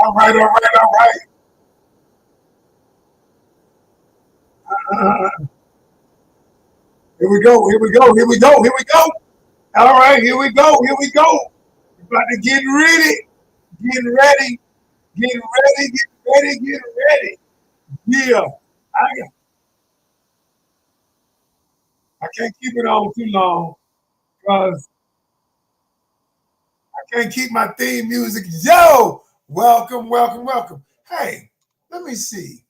All right, all right, all right. Here we go, here we go, here we go, here we go. All right, here we go, here we go. We're about to get ready, get ready, get ready, get ready, get ready. Yeah, I, I can't keep it on too long because I can't keep my theme music. Yo, welcome, welcome, welcome. Hey, let me see.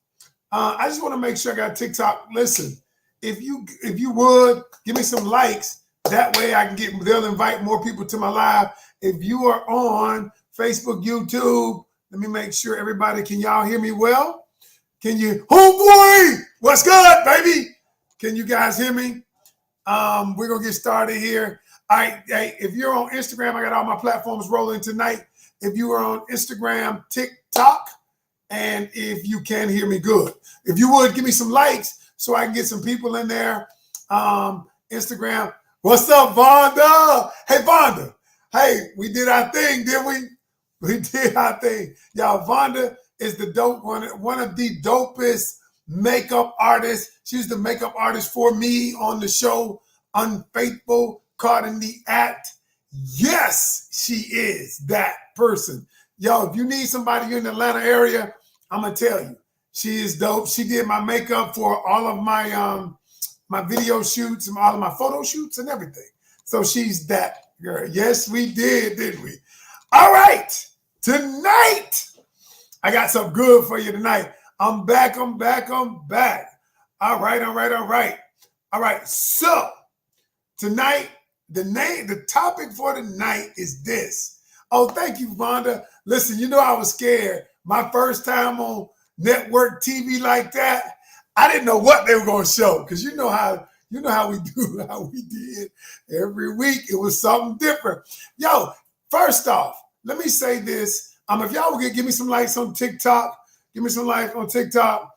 I just want to make sure I got TikTok. Listen, if you would give me some likes, that way I can get they'll invite more people to my live. If you are on Facebook, YouTube, let me make sure everybody can y'all hear me well. Can you? Oh boy, what's good, baby? Can you guys hear me? We're gonna get started here. All right, hey, if you're on Instagram, I got all my platforms rolling tonight. If you are on Instagram, TikTok, and if you can hear me good. If you would give me some likes so I can get some people in there. Instagram. What's up, Vonda? Hey, Vonda. Hey, we did our thing, didn't we? We did our thing. Y'all, Vonda is the dope one of the dopest makeup artists. She's the makeup artist for me on the show Unfaithful, Caught in the Act. Yes, she is that person. Yo, if you need somebody in the Atlanta area, I'm gonna tell you, she is dope. She did my makeup for all of my video shoots and all of my photo shoots and everything. So she's that girl. Yes, we did, didn't we? All right, tonight I got something good for you tonight. I'm back. I'm back. I'm back. All right, all right, all right, all right. So tonight, the topic for tonight is this. Oh, thank you, Vonda. Listen, you know I was scared. My first time on network TV like that, I didn't know what they were going to show because you know how we do, how we did every week. It was something different. Yo, first off, let me say this. If y'all would give me some likes on TikTok, give me some likes on TikTok.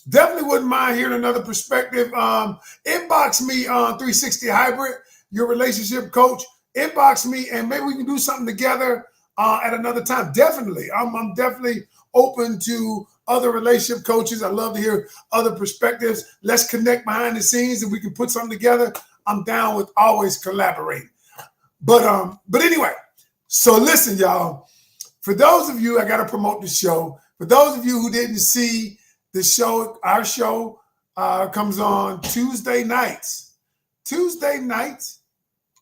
Definitely wouldn't mind hearing another perspective. Inbox me on 360 Hybrid, your relationship coach. Inbox me and maybe we can do something together at another time. Definitely. I'm definitely open to other relationship coaches. I love to hear other perspectives. Let's connect behind the scenes and we can put something together. I'm down with always collaborating. But anyway, so listen, y'all. For those of you, I got to promote the show. For those of you who didn't see the show, our show comes on Tuesday nights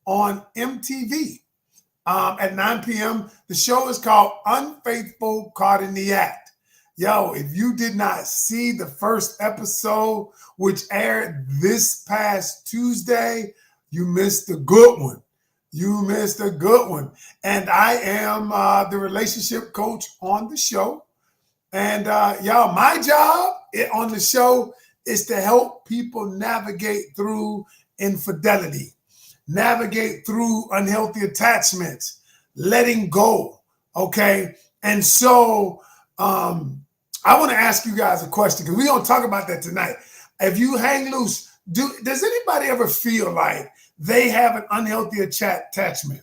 on MTV at 9 p.m. The show is called Unfaithful, Caught in the Act. Yo, if you did not see the first episode, which aired this past Tuesday, you missed a good one. You missed a good one. And I am the relationship coach on the show. And y'all, my job on the show is to help people navigate through infidelity, navigate through unhealthy attachments, letting go. Okay. And so I want to ask you guys a question because we're going to talk about that tonight. If you hang loose, does anybody ever feel like they have an unhealthy attachment?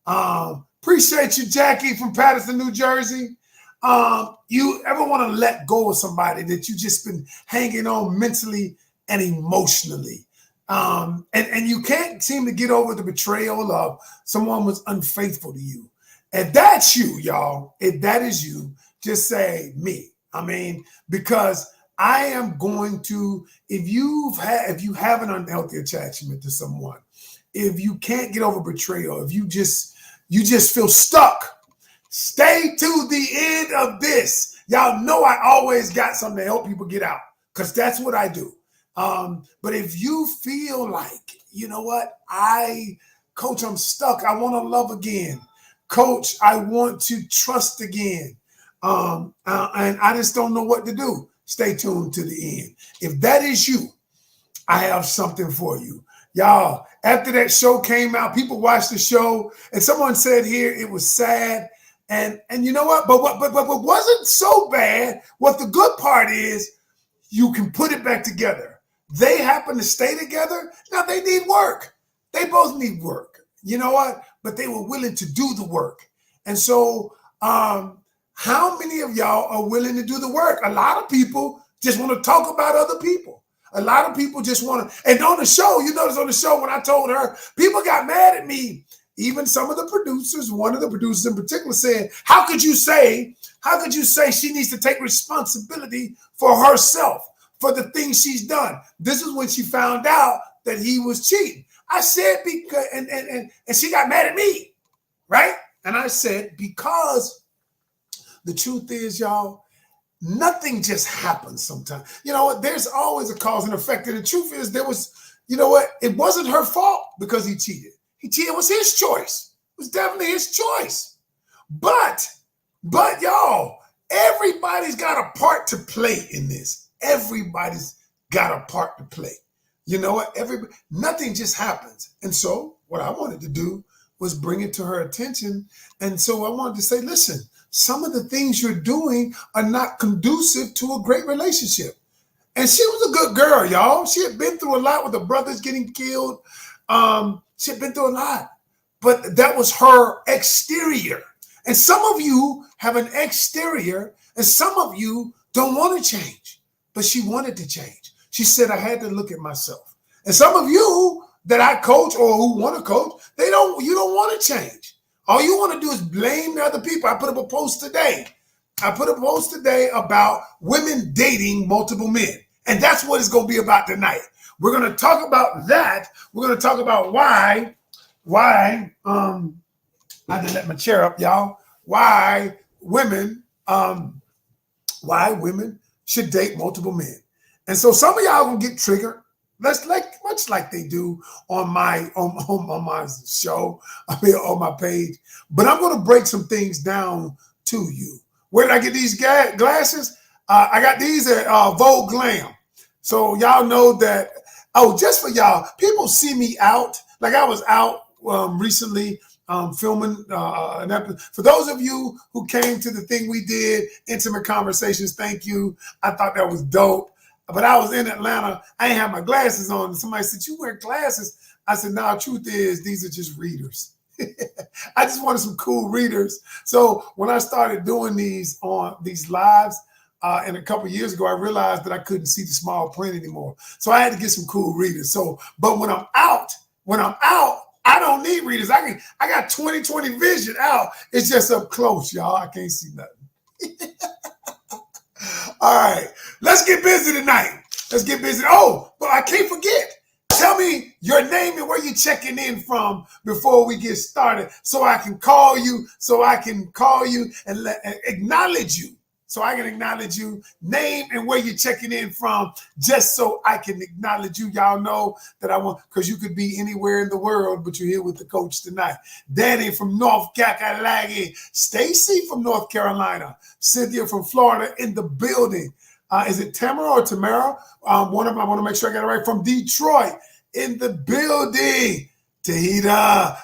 Appreciate you, Jackie from Patterson, New Jersey. You ever want to let go of somebody that you just been hanging on mentally and emotionally? And you can't seem to get over the betrayal of someone was unfaithful to you. If that's you, y'all, if that is you, just say me. I mean, because I am going to, if you have an unhealthy attachment to someone, if you can't get over betrayal, if you just feel stuck, stay to the end of this. Y'all know I always got something to help people get out because that's what I do. But if you feel like, you know what, Coach, I'm stuck. I want to love again. Coach, I want to trust again. And I just don't know what to do. Stay tuned to the end. If that is you, I have something for you. Y'all, after that show came out, people watched the show and someone said here it was sad. And you know what? But what wasn't so bad. What the good part is, you can put it back together. They happen to stay together. Now they need work. They both need work. You know what? But they were willing to do the work. And so How many of y'all are willing to do the work? A lot of people just want to talk about other people. A lot of people just want to, and on the show, you notice on the show when I told her, people got mad at me. Even some of the producers, one of the producers in particular said, how could you say she needs to take responsibility for herself, for the things she's done? This is when she found out that he was cheating. I said, because, and she got mad at me, right? And I said, because the truth is, y'all, nothing just happens sometimes. You know what? There's always a cause and effect. And the truth is, there was, you know what? It wasn't her fault because he cheated. He cheated. It was his choice. It was definitely his choice. But y'all, everybody's got a part to play in this. Everybody's got a part to play. You know what? Nothing just happens. And so what I wanted to do was bring it to her attention. And so I wanted to say, listen, some of the things you're doing are not conducive to a great relationship. And she was a good girl, y'all. She had been through a lot with her brothers getting killed. She had been through a lot, but that was her exterior. And some of you have an exterior, and some of you don't want to change, but she wanted to change. She said, I had to look at myself. And some of you that I coach or who want to coach, you don't want to change. All you want to do is blame the other people. I put up a post today. About women dating multiple men. And that's what it's going to be about tonight. We're going to talk about that. We're going to talk about why, I had to let my chair up, y'all. Why women should date multiple men. And so some of y'all gonna get triggered. That's much like they do on my show, on my page. But I'm gonna break some things down to you. Where did I get these glasses? I got these at Vogue Glam. So y'all know that. Oh, just for y'all, people see me out. Like I was out recently filming an episode. For those of you who came to the thing we did, Intimate Conversations, thank you. I thought that was dope. But I was in Atlanta. I didn't have my glasses on. And somebody said, you wear glasses? I said, no, truth is, these are just readers. I just wanted some cool readers. So when I started doing these on these lives, and a couple of years ago, I realized that I couldn't see the small print anymore. So I had to get some cool readers. So, but when I'm out, I don't need readers. I got 20/20 vision out. It's just up close, y'all. I can't see nothing. All right, let's get busy tonight. Let's get busy. Oh, but I can't forget. Tell me your name and where you're checking in from before we get started, so I can call you. And acknowledge you. So I can acknowledge you, name and where you're checking in from, just so I can acknowledge you. Y'all know that I want, because you could be anywhere in the world, but you're here with the coach tonight. Danny from North Carolina, Stacy from North Carolina, Cynthia from Florida in the building. Is it Tamara or Tamara? One of them, I want to make sure I got it right. From Detroit in the building. Tahita,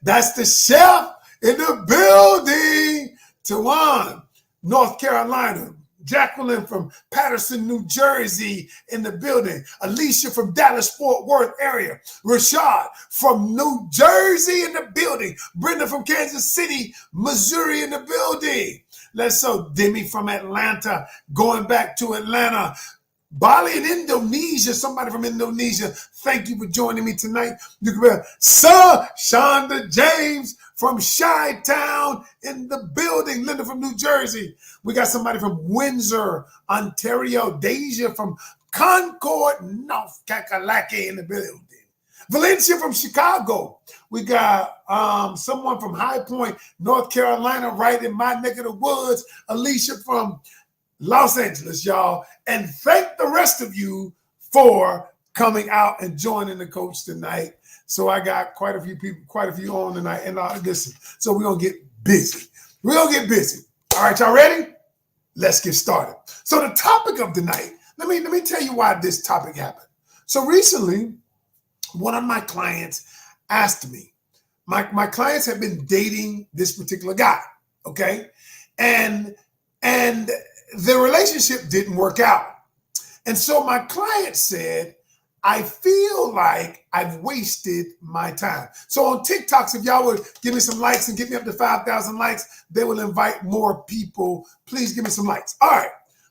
that's the chef in the building. Tawan, North Carolina. Jacqueline from Patterson, New Jersey in the building. Alicia from Dallas-Fort Worth area. Rashad from New Jersey in the building. Brenda from Kansas City, Missouri in the building. Let's so Demi from Atlanta, going back to Atlanta. Bali in Indonesia, somebody from Indonesia. Thank you for joining me tonight. You can be Sir Shonda James from Chi-Town in the building. Linda from New Jersey. We got somebody from Windsor, Ontario. Deja from Concord, North Carolina in the building. Valencia from Chicago. We got someone from High Point, North Carolina, right in my neck of the woods. Alicia from Los Angeles, y'all. And thank the rest of you for coming out and joining the coach tonight. So I got quite a few people, quite a few on tonight. And listen, so we're going to get busy. All right, y'all ready? Let's get started. So the topic of the night, let me tell you why this topic happened. So recently, one of my clients asked me, my clients have been dating this particular guy, okay? And the relationship didn't work out. And so my client said, I feel like I've wasted my time. So on TikToks, if y'all would give me some likes and get me up to 5,000 likes, they will invite more people. Please give me some likes. All right.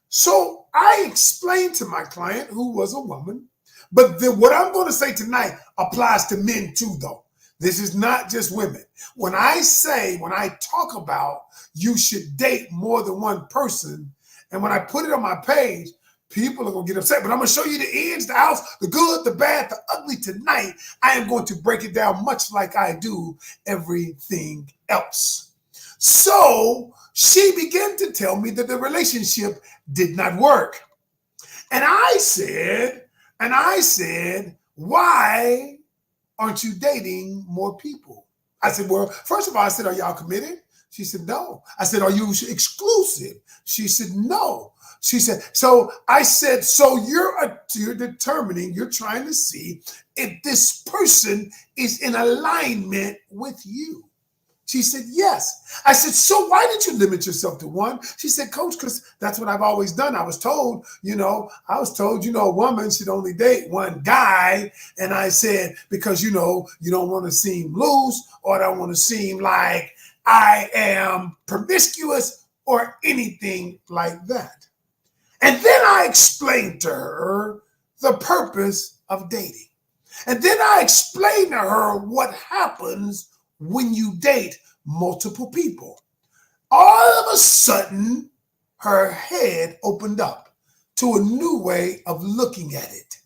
So I explained to my client, who was a woman, but then what I'm going to say tonight applies to men too, though. This is not just women. When I talk about you should date more than one person, and when I put it on my page, people are going to get upset. But I'm going to show you the ins, the outs, the good, the bad, the ugly tonight. I am going to break it down much like I do everything else. So she began to tell me that the relationship did not work. And I said, why aren't you dating more people? I said, well, first of all, I said, are y'all committed? She said, no. I said, are you exclusive? She said, no. She said, so I said, so you're determining, you're trying to see if this person is in alignment with you. She said, yes. I said, so why did you limit yourself to one? She said, Coach, because that's what I've always done. I was told, a woman should only date one guy. And I said, because, you don't want to seem loose, or I don't want to seem like I am promiscuous or anything like that. And then I explained to her the purpose of dating. And then I explained to her what happens when you date multiple people. All of a sudden, her head opened up to a new way of looking at it.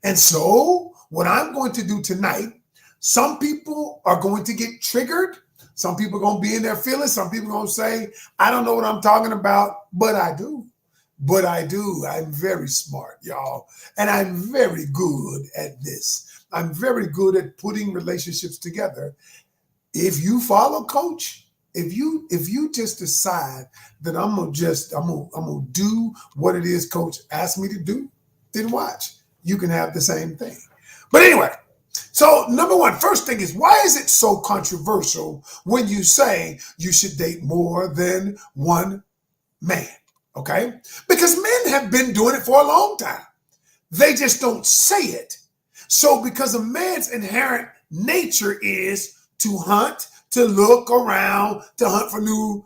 And so what I'm going to do tonight, some people are going to get triggered. Some people are going to be in their feelings. Some people are going to say, I don't know what I'm talking about, but I do. But I do. I'm very smart, y'all. And I'm very good at this. I'm very good at putting relationships together. If you follow Coach, if you just decide that I'm gonna do what it is Coach asked me to do, then watch. You can have the same thing. But anyway, so number one, first thing is, why is it so controversial when you say you should date more than one man? Okay? Because men have been doing it for a long time. They just don't say it. So because a man's inherent nature is to hunt, to look around, to hunt for new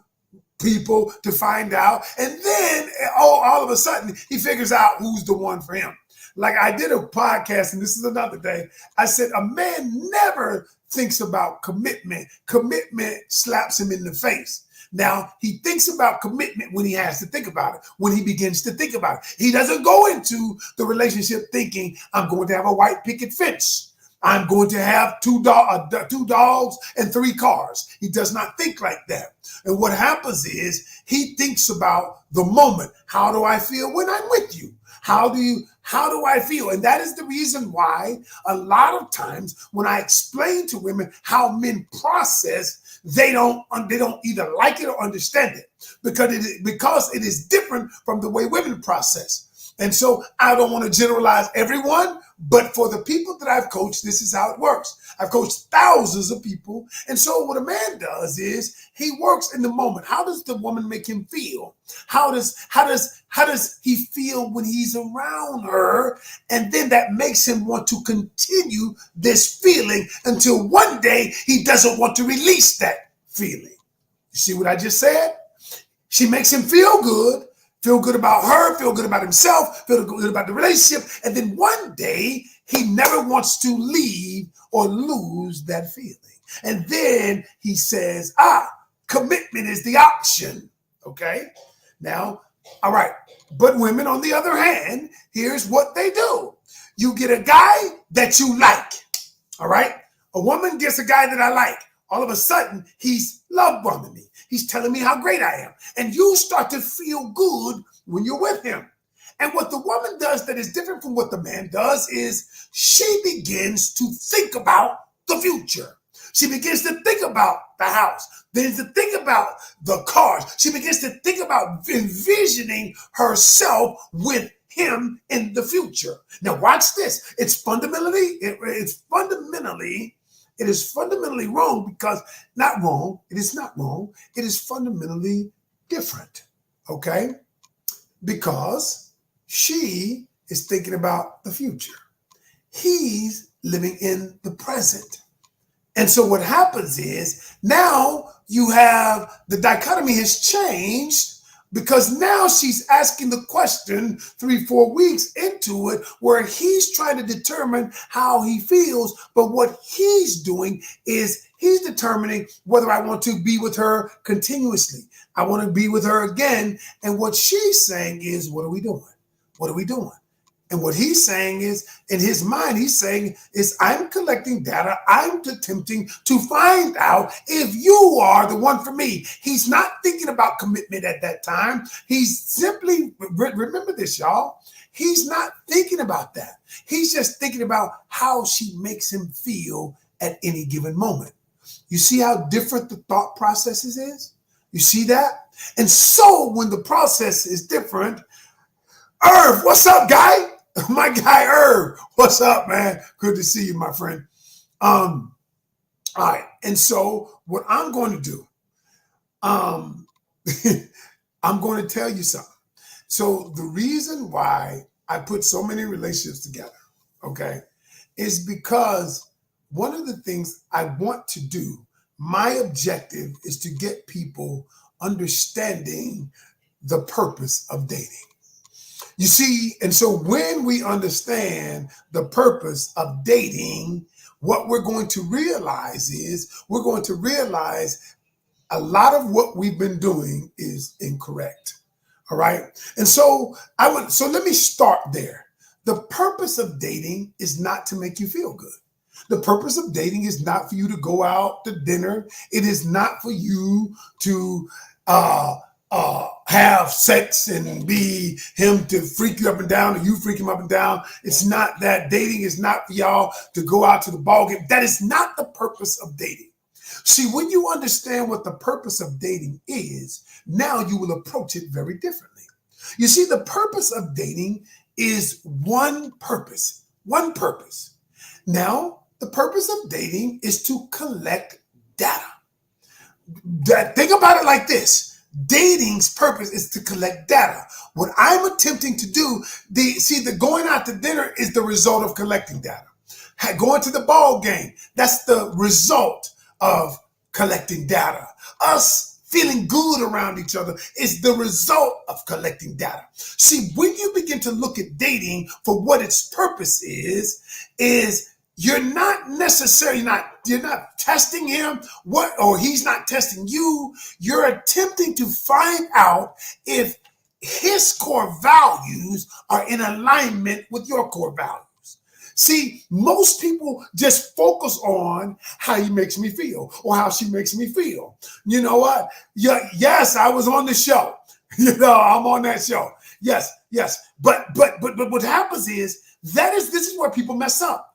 people, to find out. And then all of a sudden, he figures out who's the one for him. Like I did a podcast, and this is another day. I said, a man never thinks about commitment. Commitment slaps him in the face. Now, he thinks about commitment when he has to think about it, when he begins to think about it. He doesn't go into the relationship thinking, I'm going to have a white picket fence. I'm going to have two dogs and 3 cars. He does not think like that. And what happens is he thinks about the moment. How do I feel when I'm with you? How do I feel? And that is the reason why a lot of times when I explain to women how men process, they don't either like it or understand it because it is different from the way women process. And so I don't want to generalize everyone, but for the people that I've coached, this is how it works. I've coached thousands of people. And so what a man does is he works in the moment. How does the woman make him feel? How does he feel when he's around her? And then that makes him want to continue this feeling until one day he doesn't want to release that feeling. You see what I just said? She makes him feel good about her, feel good about himself, feel good about the relationship. And then one day he never wants to leave or lose that feeling. And then he says, commitment is the option. Okay. Now, all right. But women, on the other hand, here's what they do. You get a guy that you like. All right. A woman gets a guy that I like. All of a sudden, he's love bombing me. He's telling me how great I am. And you start to feel good when you're with him. And what the woman does that is different from what the man does is she begins to think about the future. She begins to think about the house, begins to think about the cars. She begins to think about envisioning herself with him in the future. Now watch this. It is fundamentally wrong because, not wrong, it is not wrong. It is fundamentally different, okay? Because she is thinking about the future. He's living in the present. And so what happens is now you have the dichotomy has changed because now she's asking the question 3-4 weeks into it where he's trying to determine how he feels. But what he's doing is he's determining whether I want to be with her continuously. I want to be with her again. And what she's saying is, what are we doing? What are we doing? And what he's saying is, in his mind, he's saying is, I'm collecting data. I'm attempting to find out if you are the one for me. He's not thinking about commitment at that time. He's simply, remember this, y'all. He's not thinking about that. He's just thinking about how she makes him feel at any given moment. You see how different the thought processes is? You see that? And so when the process is different, Irv, what's up, guy? My guy Irv, what's up, man? Good to see you, my friend. All right. And so what I'm going to do, I'm going to tell you something. So the reason why I put so many relationships together, okay, is because one of the things I want to do, my objective is to get people understanding the purpose of dating. You see, and so when we understand the purpose of dating, what we're going to realize is we're going to realize a lot of what we've been doing is incorrect. All right. And so so let me start there. The purpose of dating is not to make you feel good. The purpose of dating is not for you to go out to dinner. It is not for you to have sex and be him to freak you up and down, or you freak him up and down. It's not that. Dating is not for y'all to go out to the ball game. That is not the purpose of dating. See, when you understand what the purpose of dating is, now you will approach it very differently. You see, the purpose of dating is one purpose. One purpose. Now, the purpose of dating is to collect data. Think about it like this. Dating's purpose is to collect data. What I'm attempting to do, the going out to dinner is the result of collecting data. Going to the ball game, that's the result of collecting data. Us feeling good around each other is the result of collecting data. See, when you begin to look at dating for what its purpose is you're not necessarily you're not testing him or he's not testing you. You're attempting to find out if his core values are in alignment with your core values. See, most people just focus on how he makes me feel or how she makes me feel. You know what? Yeah, yes, I was on the show. I'm on that show. Yes. But what happens is this is where people mess up.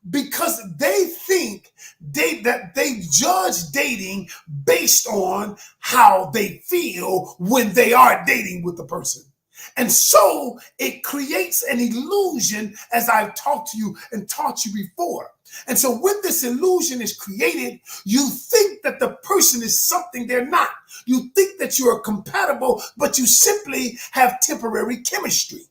Because they think that they judge dating based on how they feel when they are dating with the person. And so it creates an illusion, as I've talked to you and taught you before. And so when this illusion is created, you think that the person is something they're not. You think that you are compatible, but you simply have temporary chemistry.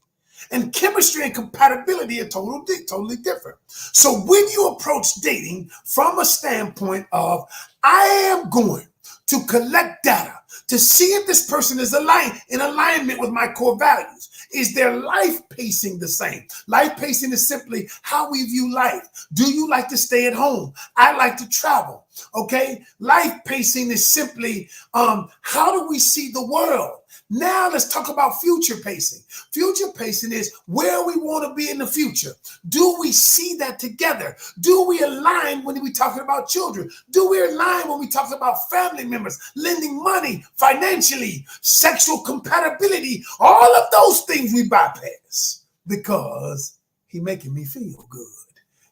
And chemistry and compatibility are totally different. So when you approach dating from a standpoint of, I am going to collect data to see if this person is in alignment with my core values. Is their life pacing the same? Life pacing is simply how we view life. Do you like to stay at home? I like to travel. Okay. Life pacing is simply how do we see the world? Now let's talk about future pacing. Future pacing is where we want to be in the future. Do we see that together? Do we align when we talking about children? Do we align when we talk about family members, lending money, financially, sexual compatibility? All of those things we bypass because he making me feel good.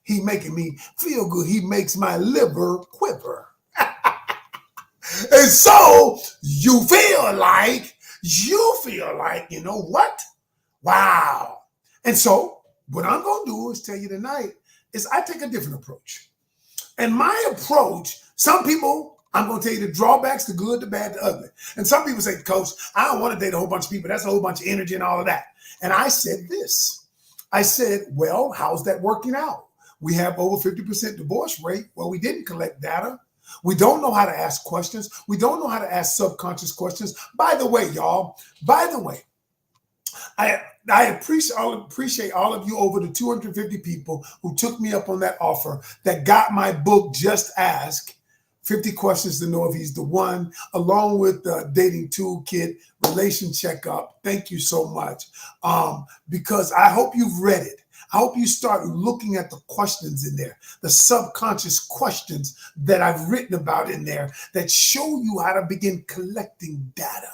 He making me feel good. He makes my liver quiver. And so you feel like, you know what? Wow. And so what I'm going to do is tell you tonight is I take a different approach. And my approach, some people, I'm going to tell you the drawbacks, the good, the bad, the ugly. And some people say, Coach, I don't want to date a whole bunch of people. That's a whole bunch of energy and all of that. And I said this. I said, well, how's that working out? We have over 50% divorce rate. Well, we didn't collect data. We don't know how to ask questions. We don't know how to ask subconscious questions. By the way, y'all, by the way, I appreciate all of you, over the 250 people who took me up on that offer, that got my book, Just Ask 50 Questions to Know If He's the One, along with the dating toolkit, relation checkup. Thank you so much. Because I hope you've read it. I hope you start looking at the questions in there, the subconscious questions that I've written about in there that show you how to begin collecting data.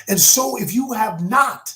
And so if you have not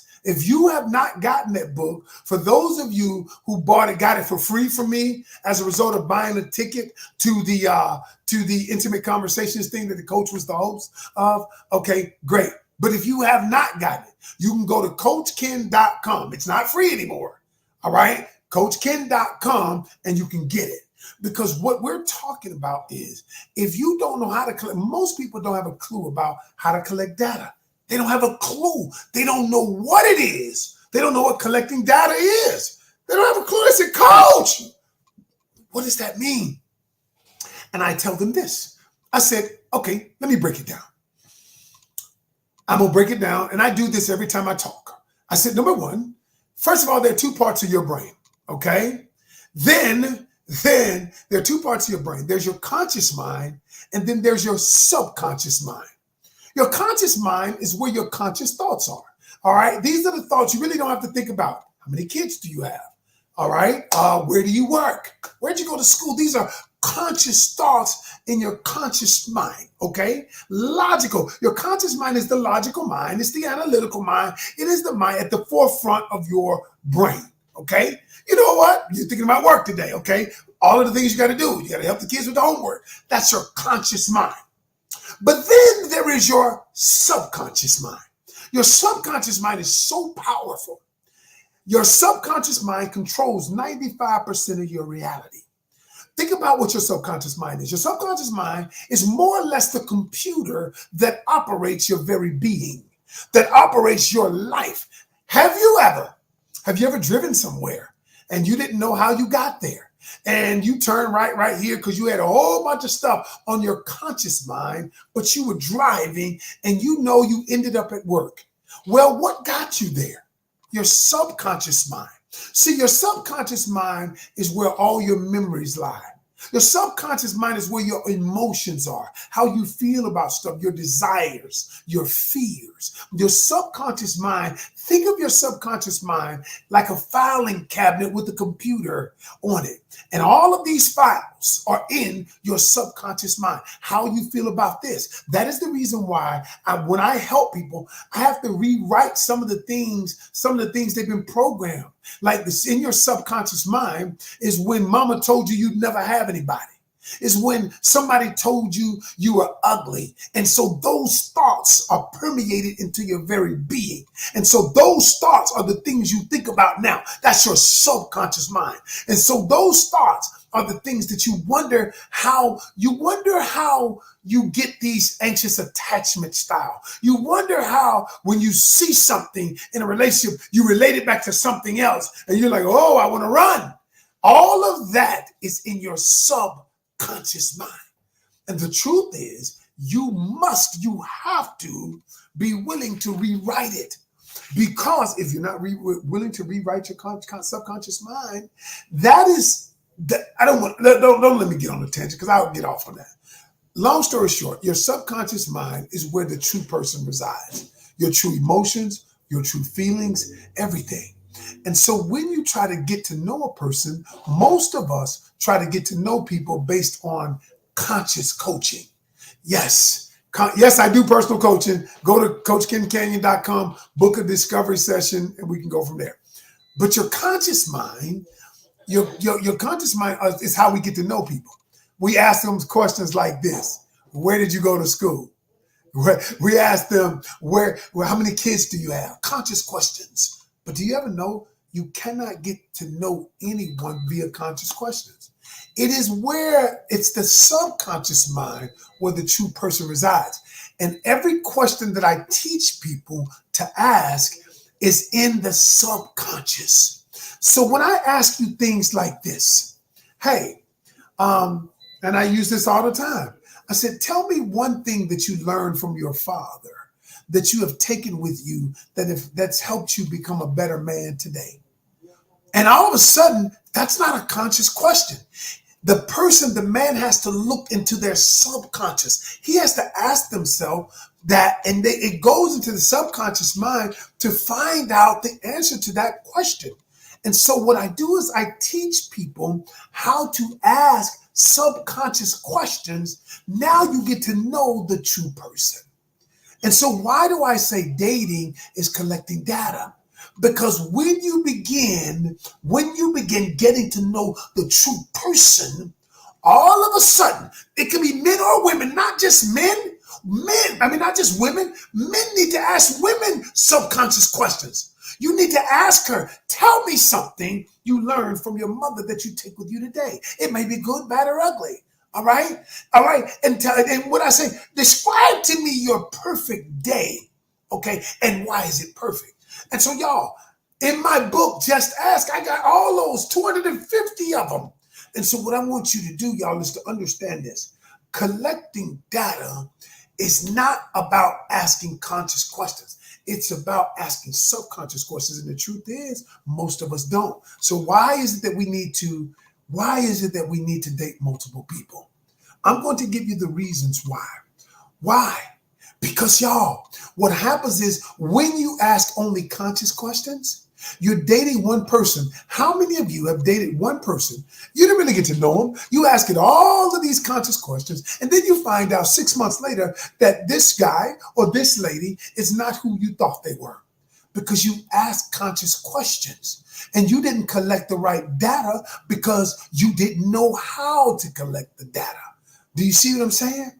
gotten that book, for those of you who got it for free from me as a result of buying a ticket to the Intimate Conversations thing that the coach was the host of, okay, great. But if you have not gotten it, you can go to coachken.com. It's not free anymore. All right, coachken.com, and you can get it. Because what we're talking about is, if you don't know how to collect, most people don't have a clue about how to collect data. They don't have a clue. They don't know what it is. They don't know what collecting data is. They don't have a clue. They say, Coach, what does that mean? And I tell them this. I said, okay, let me break it down. I'm going to break it down. And I do this every time I talk. I said, number one, first of all, there are two parts of your brain, okay? Then there are two parts of your brain. There's your conscious mind, and then there's your subconscious mind. Your conscious mind is where your conscious thoughts are. All right. These are the thoughts you really don't have to think about. How many kids do you have? All right. Where do you work? Where'd you go to school? These are conscious thoughts in your conscious mind. Okay. Logical. Your conscious mind is the logical mind. It's the analytical mind. It is the mind at the forefront of your brain. Okay. You know what? You're thinking about work today. Okay. All of the things you got to do. You got to help the kids with the homework. That's your conscious mind. But then there is your subconscious mind. Your subconscious mind is so powerful. Your subconscious mind controls 95% of your reality. Think about what your subconscious mind is. Your subconscious mind is more or less the computer that operates your very being, that operates your life. Have you ever driven somewhere and you didn't know how you got there? And you turn right here because you had a whole bunch of stuff on your conscious mind, but you were driving and you ended up at work. Well, what got you there? Your subconscious mind. See, your subconscious mind is where all your memories lie. Your subconscious mind is where your emotions are, how you feel about stuff, your desires, your fears. Your subconscious mind, think of your subconscious mind like a filing cabinet with a computer on it. And all of these files are in your subconscious mind. How you feel about this. That is the reason why when I help people, I have to rewrite some of the things they've been programmed. Like this in your subconscious mind is when mama told you you'd never have anybody. Is when somebody told you you were ugly. And so those thoughts are permeated into your very being. And so those thoughts are the things you think about now. That's your subconscious mind. And so those thoughts are the things that you wonder how you get these anxious attachment style. You wonder how when you see something in a relationship, you relate it back to something else. And you're like, oh, I want to run. All of that is in your subconscious mind. And the truth is, you have to be willing to rewrite it. Because if you're not willing to rewrite your subconscious mind, don't let me get on a tangent because I'll get off on that. Long story short, your subconscious mind is where the true person resides. Your true emotions, your true feelings, everything. And so when you try to get to know a person, most of us try to get to know people based on conscious coaching. Yes, I do personal coaching. Go to CoachKenCanion.com, book a discovery session, and we can go from there. But your conscious mind, your conscious mind is how we get to know people. We ask them questions like this. Where did you go to school? We ask them, how many kids do you have? Conscious questions. But do you ever know you cannot get to know anyone via conscious questions? It's the subconscious mind where the true person resides. And every question that I teach people to ask is in the subconscious. So when I ask you things like this, hey, and I use this all the time. I said, tell me one thing that you learned from your father that you have taken with you that's helped you become a better man today. And all of a sudden, that's not a conscious question. The man has to look into their subconscious. He has to ask themselves that, and it goes into the subconscious mind to find out the answer to that question. And so what I do is I teach people how to ask subconscious questions. Now you get to know the true person. And so why do I say dating is collecting data? Because when you begin getting to know the true person, all of a sudden, it can be men or women, not just men. Not just women. Men need to ask women subconscious questions. You need to ask her, tell me something you learned from your mother that you take with you today. It may be good, bad, or ugly. All right? All right. And what I say, describe to me your perfect day. Okay. And why is it perfect? And so, y'all, in my book, Just Ask, I got all those 250 of them. And so what I want you to do, y'all, is to understand this. Collecting data is not about asking conscious questions. It's about asking subconscious questions. And the truth is, most of us don't. So why is it that we need to date multiple people? I'm going to give you the reasons why. Why? Because y'all, what happens is when you ask only conscious questions, you're dating one person. How many of you have dated one person? You didn't really get to know them. You ask it all of these conscious questions, and then you find out 6 months later that this guy or this lady is not who you thought they were, because you asked conscious questions and you didn't collect the right data because you didn't know how to collect the data. Do you see what I'm saying?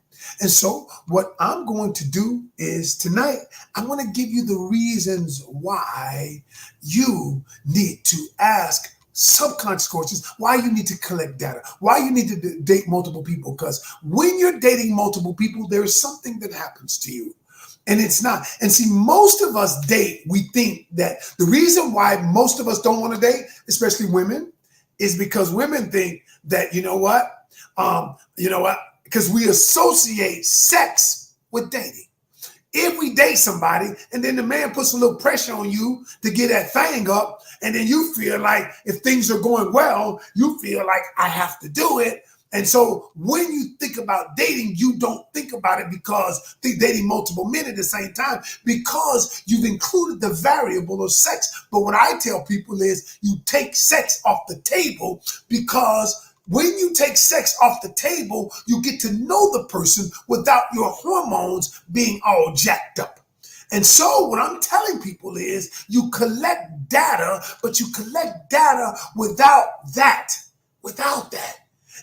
And so what I'm going to do is tonight, I'm going to give you the reasons why you need to ask subconscious questions, why you need to collect data, why you need to date multiple people. Because when you're dating multiple people, there is something that happens to you. And it's not. And see, most of us date, we think that the reason why most of us don't want to date, especially women, is because women think that, you know what? Because we associate sex with dating. If we date somebody and then the man puts a little pressure on you to get that thing up, and then you feel like if things are going well, you feel like I have to do it. And so when you think about dating, you don't think about it because they're dating multiple men at the same time, because you've included the variable of sex. But what I tell people is you take sex off the table, because when you take sex off the table, you get to know the person without your hormones being all jacked up. And so what I'm telling people is you collect data, but you collect data without that.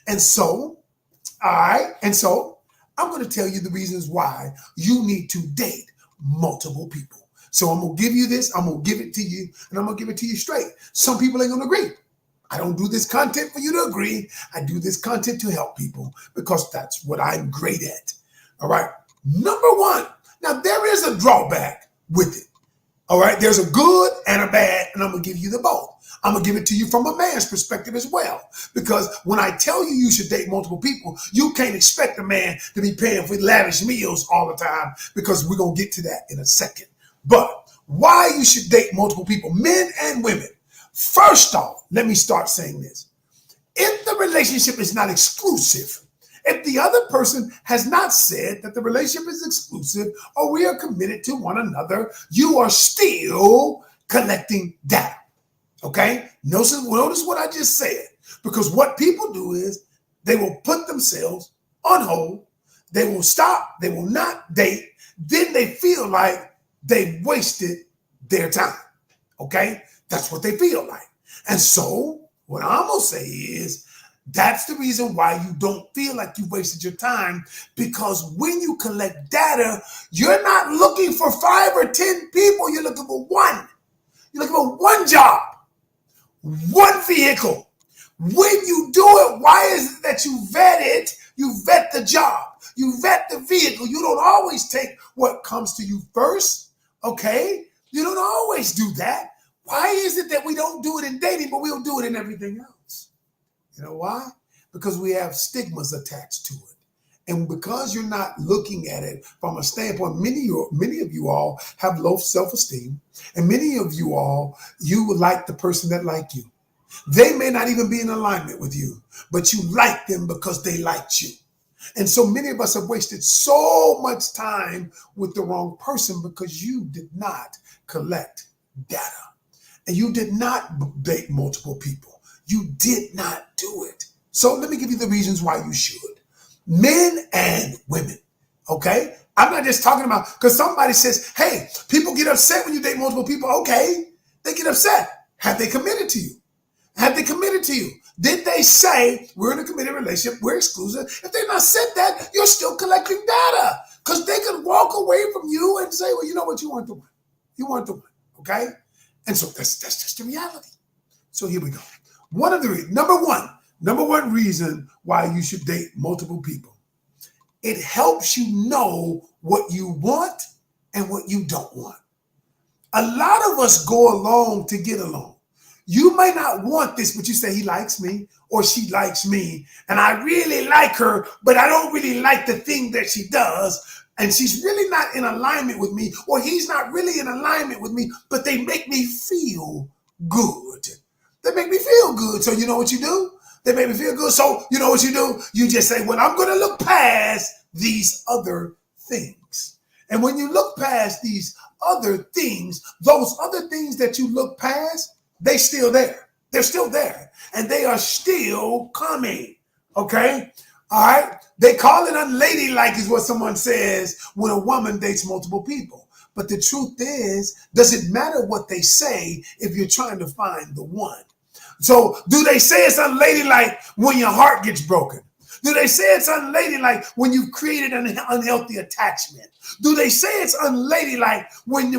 And so, all right. And so I'm going to tell you the reasons why you need to date multiple people. So I'm going to give you this. I'm going to give it to you, and I'm going to give it to you straight. Some people ain't going to agree. I don't do this content for you to agree. I do this content to help people because that's what I'm great at. All right. Number one. Now, there is a drawback with it. All right. There's a good and a bad, and I'm going to give you the both. I'm going to give it to you from a man's perspective as well. Because when I tell you you should date multiple people, you can't expect a man to be paying for lavish meals all the time, because we're going to get to that in a second. But why you should date multiple people, men and women. First off, let me start saying this. If the relationship is not exclusive, if the other person has not said that the relationship is exclusive or we are committed to one another, you are still collecting data. Okay? Notice what I just said. Because what people do is they will put themselves on hold. They will stop. They will not date. Then they feel like they wasted their time. Okay? That's what they feel like. And so what I'm going to say is that's the reason why you don't feel like you wasted your time, because when you collect data, you're not looking for 5 or 10 people. You're looking for one. You're looking for one job, one vehicle. When you do it, why is it that you vet it? You vet the job. You vet the vehicle. You don't always take what comes to you first. Okay? You don't always do that. Why is it that we don't do it in dating, but we'll do it in everything else? You know why? Because we have stigmas attached to it. And because you're not looking at it from a standpoint, many of you all have low self-esteem, and many of you all, you would like the person that like you. They may not even be in alignment with you, but you like them because they liked you. And so many of us have wasted so much time with the wrong person because you did not collect data. And you did not date multiple people. You did not do it. So let me give you the reasons why you should. Men and women, okay? I'm not just talking about, because somebody says, hey, people get upset when you date multiple people. Okay, they get upset. Have they committed to you? Have they committed to you? Did they say, we're in a committed relationship, we're exclusive? If they've not said that, you're still collecting data. Because they could walk away from you and say, well, you know what, you weren't the one. You weren't the one, okay? And so that's just the reality. So here we go. Number one reason why you should date multiple people. It helps you know what you want and what you don't want. A lot of us go along to get along. You may not want this, but you say, he likes me or she likes me, and I really like her, but I don't really like the thing that she does, and she's really not in alignment with me, or he's not really in alignment with me, but they make me feel good. They make me feel good. So you know what you do? They make me feel good. So you know what you do? You just say, well, I'm going to look past these other things. And when you look past these other things, those other things that you look past, they're still there. They're still there. And they are still coming. Okay? All right? They call it unladylike is what someone says when a woman dates multiple people. But the truth is, does it matter what they say if you're trying to find the one? So do they say it's unladylike when your heart gets broken? Do they say it's unladylike when you've created an unhealthy attachment? Do they say it's unladylike when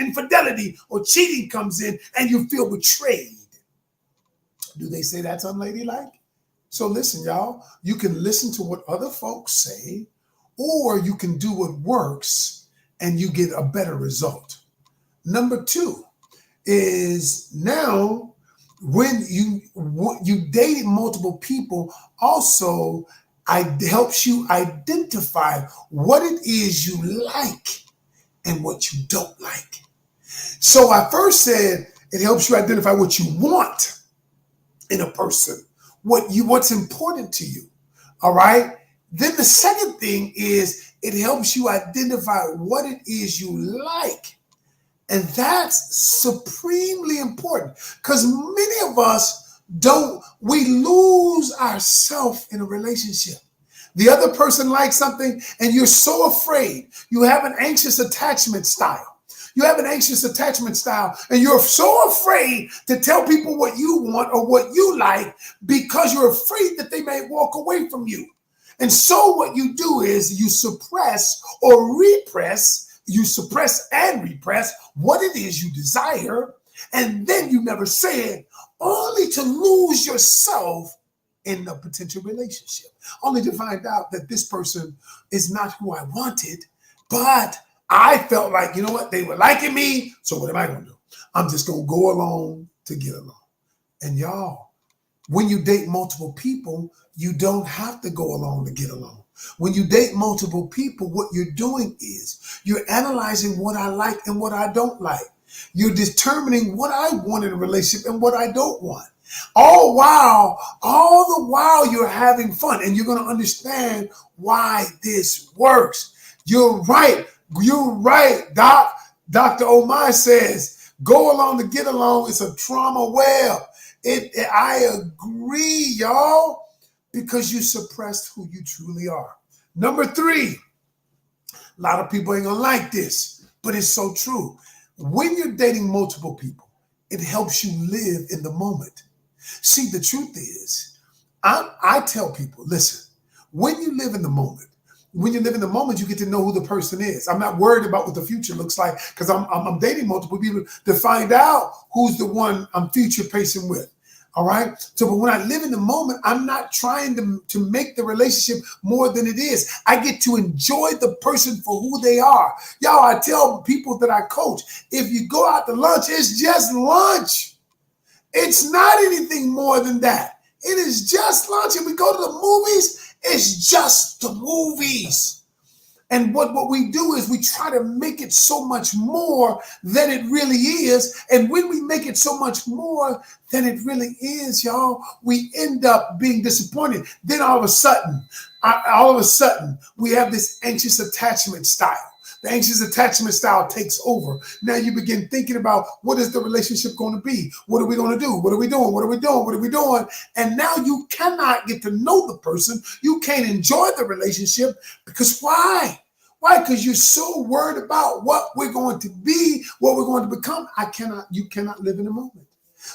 infidelity or cheating comes in and you feel betrayed? Do they say that's unladylike? So listen, y'all, you can listen to what other folks say, or you can do what works and you get a better result. Number two is now, when you date multiple people, also helps you identify what it is you like and what you don't like. So I first said it helps you identify what you want in a person, what's important to you. All right. Then the second thing is it helps you identify what it is you like. And that's supremely important because many of us we lose ourselves in a relationship. The other person likes something and you're so afraid. You have an anxious attachment style. And you're so afraid to tell people what you want or what you like because you're afraid that they may walk away from you. And so what you do is you suppress or repress. You suppress and repress what it is you desire, and then you never say it, only to lose yourself in a potential relationship, only to find out that this person is not who I wanted, but I felt like, you know what, they were liking me, so what am I going to do? I'm just going to go along to get along. And y'all, when you date multiple people, you don't have to go along to get along. When you date multiple people, what you're doing is you're analyzing what I like and what I don't like. You're determining what I want in a relationship and what I don't want. All the while you're having fun, and you're going to understand why this works. You're right, Doc. Dr. Omar says, go along to get along. It's a trauma web. I agree, y'all. Because you suppressed who you truly are. Number three, a lot of people ain't gonna like this, but it's so true. When you're dating multiple people, it helps you live in the moment. See, the truth is, I tell people, listen, when you live in the moment, you get to know who the person is. I'm not worried about what the future looks like because I'm dating multiple people to find out who's the one I'm future pacing with. All right. So, but when I live in the moment, I'm not trying to make the relationship more than it is. I get to enjoy the person for who they are. Y'all, I tell people that I coach, if you go out to lunch, it's just lunch. It's not anything more than that. It is just lunch. If we go to the movies, it's just the movies. And what we do is we try to make it so much more than it really is. And when we make it so much more than it really is, y'all, we end up being disappointed. Then all of a sudden, we have this anxious attachment style. The anxious attachment style takes over. Now you begin thinking about, what is the relationship going to be? What are we going to do? What are we doing? What are we doing? What are we doing? And now you cannot get to know the person. You can't enjoy the relationship because why? Why? Because you're so worried about what we're going to be, what we're going to become. You cannot live in the moment.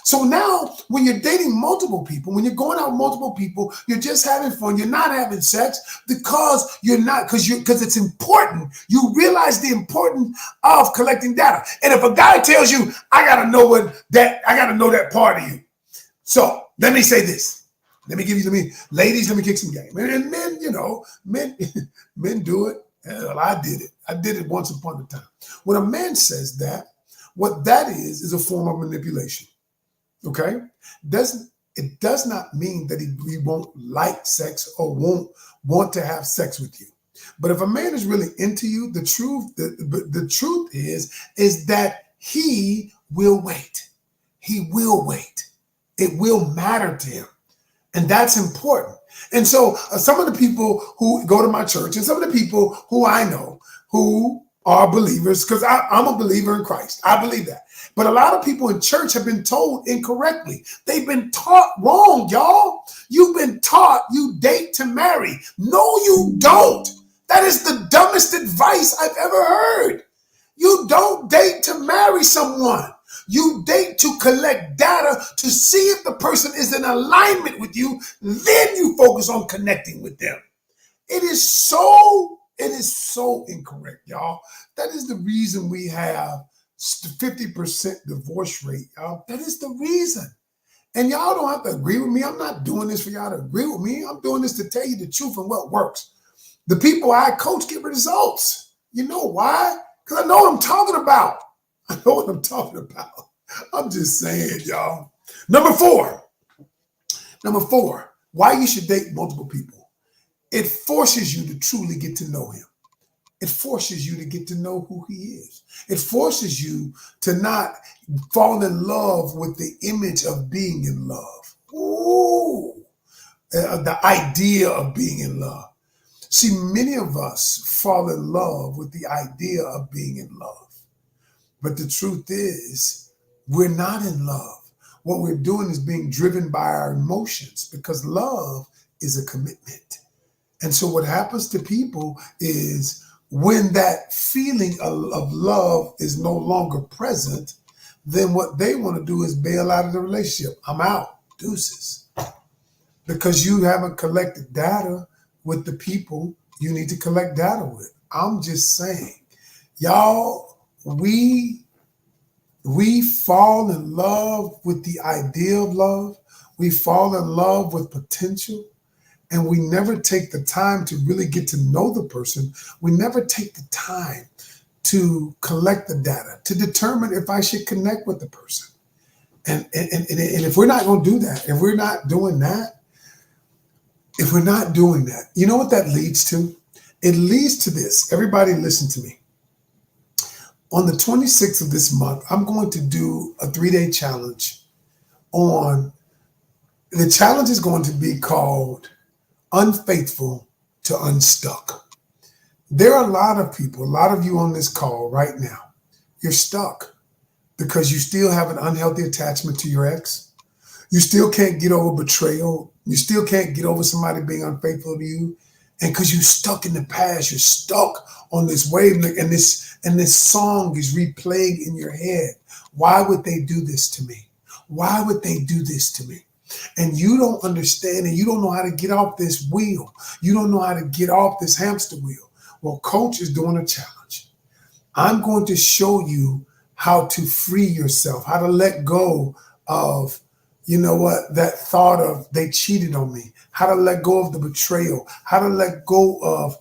So now when you're dating multiple people, when you're going out with multiple people, you're just having fun. You're not having sex because it's important. You realize the importance of collecting data. And if a guy tells you, I got to know that part of you. So let me say this. Ladies, let me kick some game. And men, men do it. Hell, I did it. I did it once upon a time. When a man says that, what that is a form of manipulation. Okay? It does not mean that he won't like sex or won't want to have sex with you. But if a man is really into you, the truth is that he will wait. He will wait. It will matter to him. And that's important. And so some of the people who go to my church and some of the people who I know who are believers, because I'm a believer in Christ. I believe that. But a lot of people in church have been told incorrectly. They've been taught wrong, y'all. You've been taught you date to marry. No, you don't. That is the dumbest advice I've ever heard. You don't date to marry someone. You date to collect data to see if the person is in alignment with you. Then you focus on connecting with them. It is so incorrect, y'all. That is the reason we have 50% divorce rate, y'all. That is the reason. And y'all don't have to agree with me. I'm not doing this for y'all to agree with me. I'm doing this to tell you the truth and what works. The people I coach get results. You know why? Because I know what I'm talking about. I know what I'm talking about. I'm just saying, y'all. Number four, why you should date multiple people. It forces you to truly get to know him. It forces you to get to know who he is. It forces you to not fall in love with the image of being in love. Ooh, the idea of being in love. See, many of us fall in love with the idea of being in love. But the truth is, we're not in love. What we're doing is being driven by our emotions because love is a commitment. And so what happens to people is when that feeling of love is no longer present, then what they want to do is bail out of the relationship. I'm out. Deuces. Because you haven't collected data with the people you need to collect data with. I'm just saying, y'all, we fall in love with the idea of love. We fall in love with potential. And we never take the time to really get to know the person. We never take the time to collect the data, to determine if I should connect with the person. And if we're not going to do that, if we're not doing that, you know what that leads to? It leads to this. Everybody listen to me. On the 26th of this month, I'm going to do a 3-day challenge the challenge is going to be called Unfaithful to Unstuck. There are a lot of people, a lot of you on this call right now, you're stuck because you still have an unhealthy attachment to your ex. You still can't get over betrayal. You still can't get over somebody being unfaithful to you. And because you're stuck in the past, you're stuck on this wavelength, and this song is replaying in your head. Why would they do this to me? Why would they do this to me? And you don't understand, and you don't know how to get off this wheel. You don't know how to get off this hamster wheel. Well, Coach is doing a challenge. I'm going to show you how to free yourself, how to let go of you know what, that thought of they cheated on me, how to let go of the betrayal, how to let go of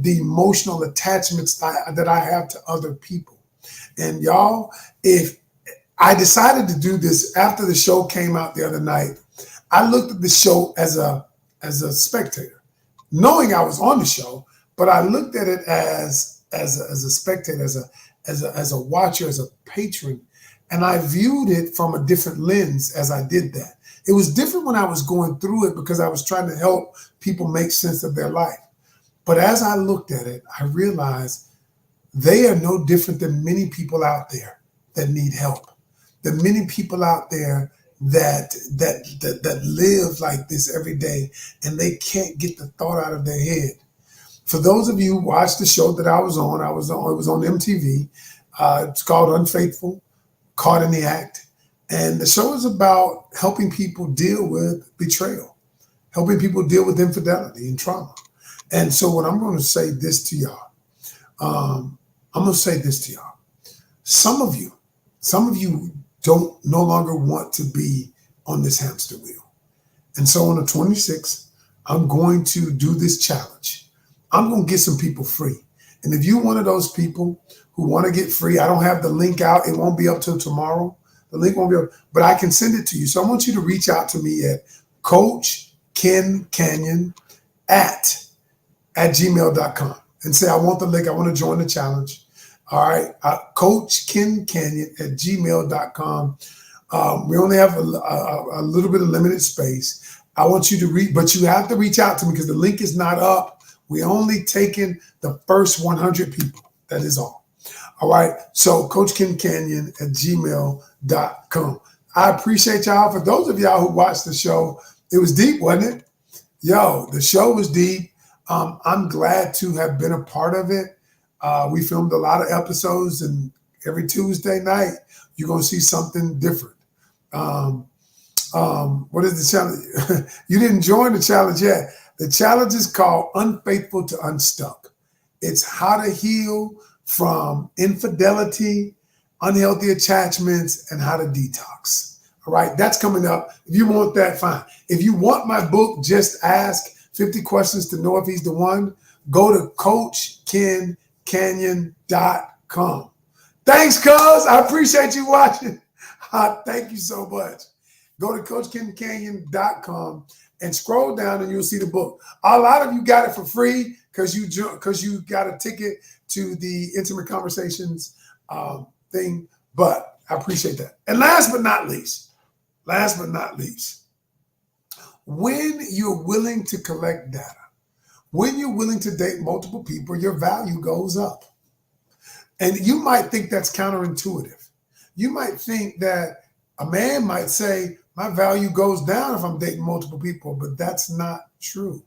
the emotional attachments that I have to other people. And y'all, if I decided to do this after the show came out the other night, I looked at the show as a spectator, knowing I was on the show, but I looked at it as a spectator, as a watcher, as a patron, and I viewed it from a different lens as I did that. It was different when I was going through it because I was trying to help people make sense of their life. But as I looked at it, I realized they are no different than many people out there that need help. The many people out there that live like this every day and they can't get the thought out of their head. For those of you who watched the show that I was on, it was on MTV. It's called Unfaithful, Caught in the Act. And the show is about helping people deal with betrayal, helping people deal with infidelity and trauma. And so what I'm going to say this to y'all, I'm going to say this to y'all. Some of you don't no longer want to be on this hamster wheel. And so on the 26th, I'm going to do this challenge. I'm going to get some people free. And if you're one of those people who want to get free, I don't have the link out. It won't be up till tomorrow. The link won't be up, but I can send it to you. So I want you to reach out to me at Coach Ken Canion at gmail.com and say, I want the link. I want to join the challenge. All right. Coach Ken Canion at gmail.com. We only have a little bit of limited space. I want you to read, but you have to reach out to me because the link is not up. We only taking the first 100 people. That is all. All right. So Coach Ken Canion at gmail.com. I appreciate y'all. For those of y'all who watched the show, it was deep, wasn't it? Yo, the show was deep. I'm glad to have been a part of it. We filmed a lot of episodes, and every Tuesday night, you're going to see something different. What is the challenge? You didn't join the challenge yet. The challenge is called Unfaithful to Unstuck. It's how to heal from infidelity, unhealthy attachments, and how to detox. All right, that's coming up. If you want that, fine. If you want my book, Just Ask 50 Questions to Know If He's the One, go to CoachKenCanion.com. Thanks, cuz. I appreciate you watching. Thank you so much. Go to CoachKenCanion.com and scroll down and you'll see the book. A lot of you got it for free because you got a ticket to the Intimate Conversations thing, but I appreciate that. And last but not least, when you're willing to collect data, when you're willing to date multiple people, your value goes up. And you might think that's counterintuitive. You might think that a man might say, my value goes down if I'm dating multiple people, but that's not true.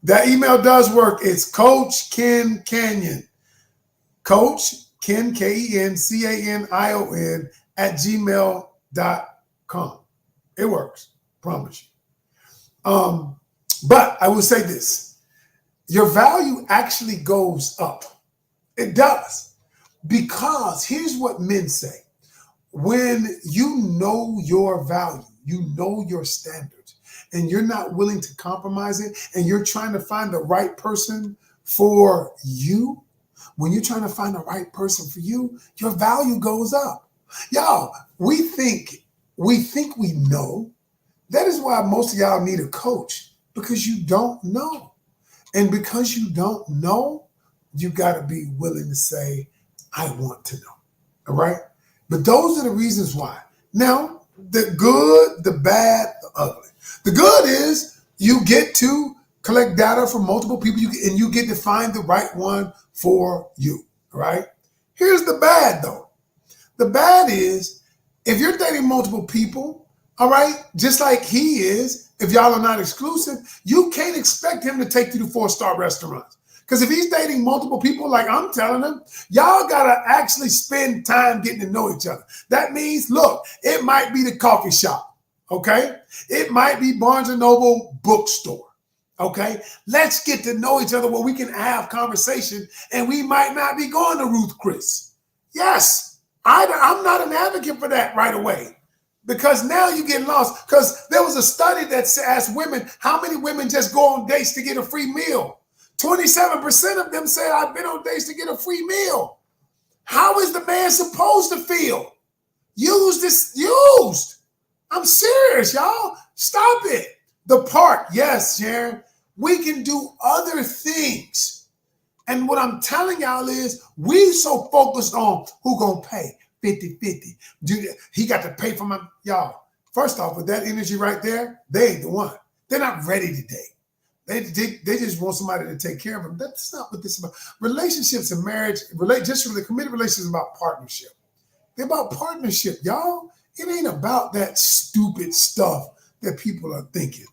That email does work. It's Coach Ken Canion. Coach Ken, KenCanion at gmail.com. It works. Promise you. But I will say this. Your value actually goes up. It does. Because here's what men say. When you know your value, you know your standards, and you're not willing to compromise it, and you're trying to find the right person for you, when you're trying to find the right person for you, your value goes up. Y'all, we think we know. That is why most of y'all need a coach, because you don't know. And because you don't know, you got to be willing to say, I want to know. All right? But those are the reasons why. Now, the good, the bad, the ugly. The good is you get to collect data from multiple people and you get to find the right one for you. All right? Here's the bad, though. The bad is if you're dating multiple people, all right, just like he is, if y'all are not exclusive, you can't expect him to take you to 4-star restaurants. Because if he's dating multiple people, like I'm telling him, y'all got to actually spend time getting to know each other. That means, look, it might be the coffee shop, okay? It might be Barnes & Noble bookstore, okay? Let's get to know each other where we can have conversation, and we might not be going to Ruth Chris. Yes, I'm not an advocate for that right away. Because now you're getting lost. Because there was a study that asked women, how many women just go on dates to get a free meal? 27% of them said, I've been on dates to get a free meal. How is the man supposed to feel? Used. I'm serious, y'all. Stop it. The part, yes, Sharon, we can do other things. And what I'm telling y'all is we so focused on who gonna pay 50-50. He got to pay for my, y'all. First off, with that energy right there, they ain't the one. They're not ready to date. They just want somebody to take care of them. That's not what this is about. Relationships and marriage, just from the committed relationships about partnership. They're about partnership, y'all. It ain't about that stupid stuff that people are thinking.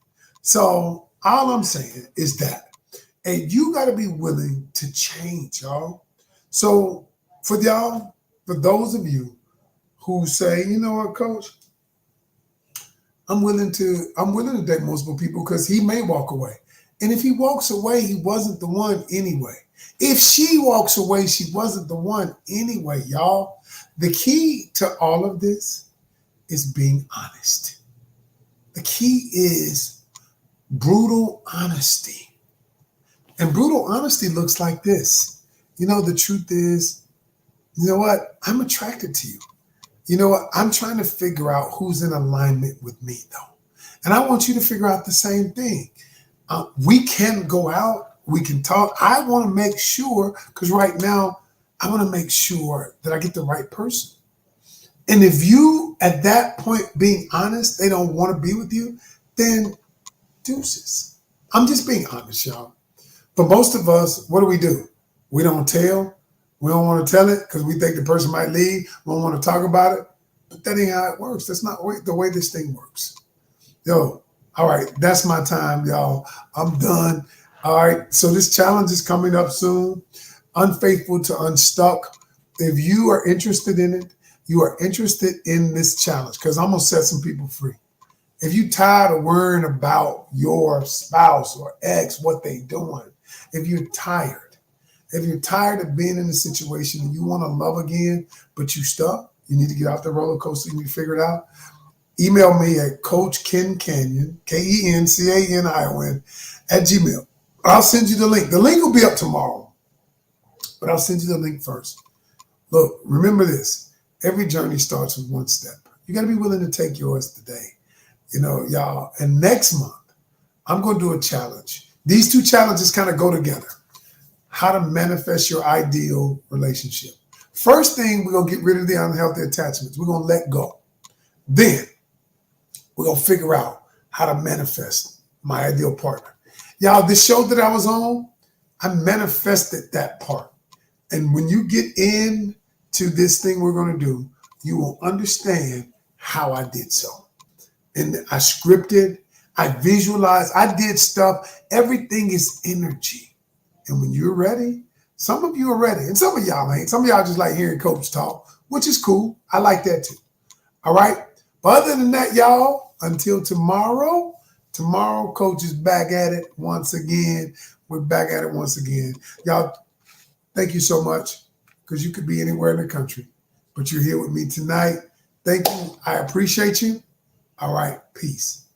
So all I'm saying is that, and you got to be willing to change, y'all. So for those of you who say, you know what, coach, I'm willing to date multiple people because he may walk away. And if he walks away, he wasn't the one anyway. If she walks away, she wasn't the one anyway, y'all. The key to all of this is being honest. The key is brutal honesty. And brutal honesty looks like this. You know, the truth is, you know what? I'm attracted to you. You know what? I'm trying to figure out who's in alignment with me, though. And I want you to figure out the same thing. We can go out. We can talk. I want to make sure, because right now, I want to make sure that I get the right person. And if you, at that point, being honest, they don't want to be with you, then deuces. I'm just being honest, y'all. For most of us, what do? We don't tell. We don't want to tell it because we think the person might leave. We don't want to talk about it. But that ain't how it works. That's not the way this thing works. Yo, all right, that's my time, y'all. I'm done. All right, so this challenge is coming up soon. Unfaithful to Unstuck. If you are interested in it, you are interested in this challenge, because I'm going to set some people free. If you tired of worrying about your spouse or ex, what they doing, if you're tired of being in a situation and you want to love again, but you stuck, you need to get off the roller coaster, you need to figure it out, email me at Coach Ken Canion, KenCanion @gmail. I'll send you the link. The link will be up tomorrow, but I'll send you the link first. Look, remember this. Every journey starts with one step. You got to be willing to take yours today. You know, y'all. And next month, I'm going to do a challenge. These two challenges kind of go together. How to manifest your ideal relationship. First thing, we're going to get rid of the unhealthy attachments. We're going to let go. Then, we're going to figure out how to manifest my ideal partner. Y'all, this show that I was on, I manifested that part. And when you get into this thing we're going to do, you will understand how I did so. And I scripted, I visualized, I did stuff. Everything is energy. And when you're ready, some of you are ready, and some of y'all ain't. Some of y'all just like hearing coach talk, which is cool. I like that too. All right? But other than that, y'all, until tomorrow, coach is back at it once again. We're back at it once again. Y'all, thank you so much, because you could be anywhere in the country, but you're here with me tonight. Thank you. I appreciate you. All right. Peace.